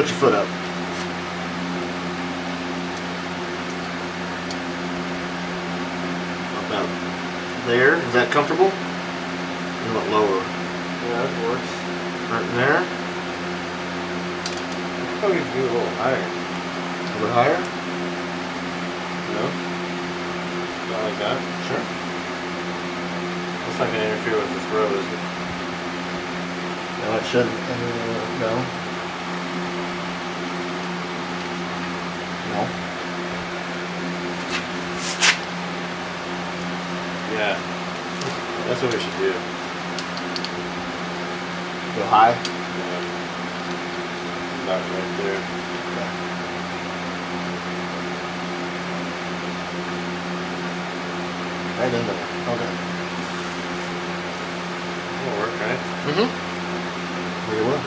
Put your foot up. About there. Is that comfortable? A little lower. Yeah, that works. Right there. I probably do a little higher. A little bit higher. No? Not like that? Sure. That's not going to interfere with the throw, is it? No, it shouldn't. No. No. Yeah. That's what we should do. Go high. Yeah. About right there. Okay. Right in there. Okay. That'll work, right? Mm-hmm. Very well.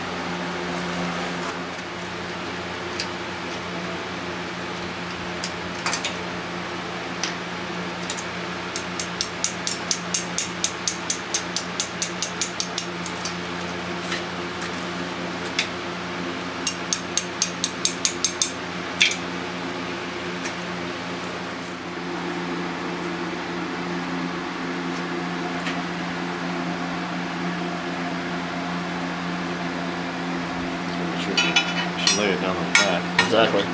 Should lay it down like that. Exactly.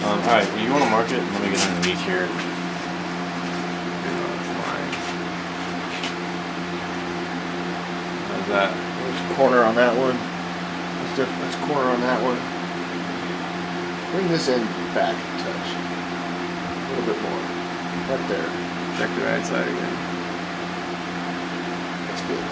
Alright, well, you want to mark it? Let me get underneath here. How's that? There's a corner on that one. There's a corner on that one. Bring this in back a touch. A little bit more. Right there. Check the right side again. That's good.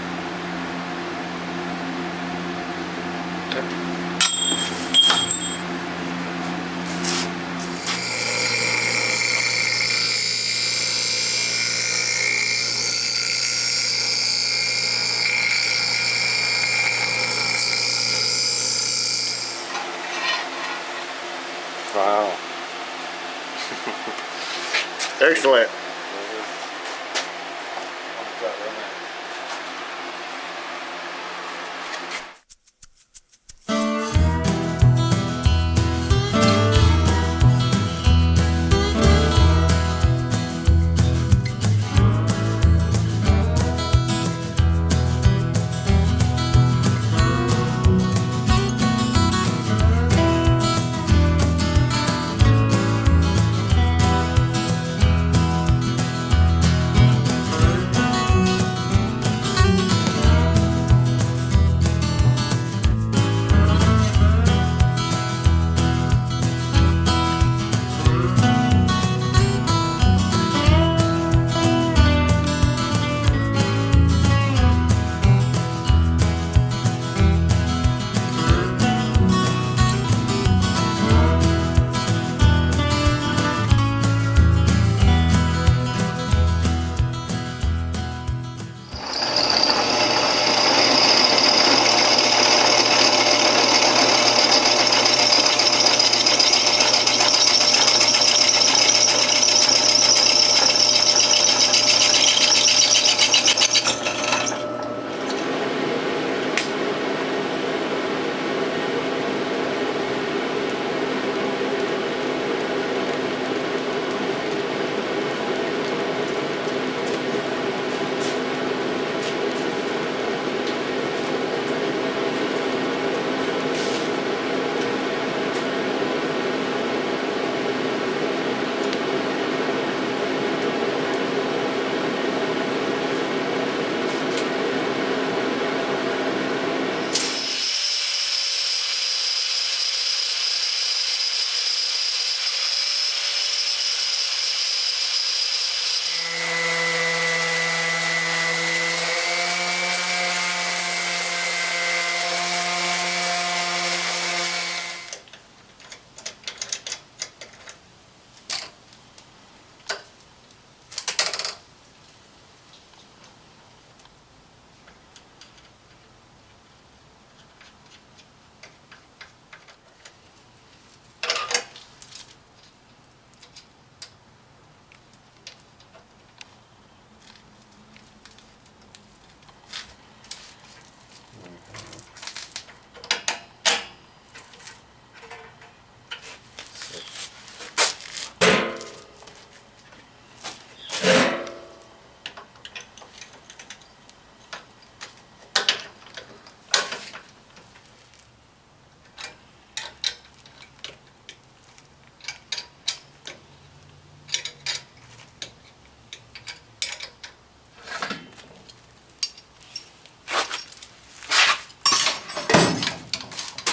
Wow. Excellent.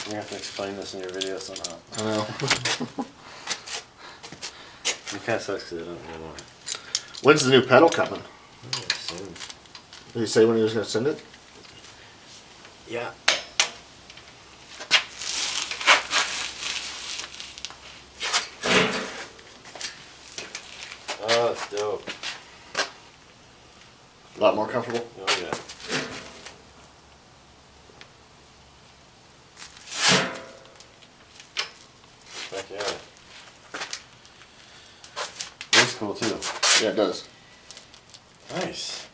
You have to explain this in your video somehow. I know. It kind of sucks because I don't really want it. When's the new pedal coming? Soon. Did he say when he was going to send it? Yeah. Oh, that's dope. A lot more comfortable. Oh yeah. Heck yeah. That's cool too. Yeah, it does. Nice.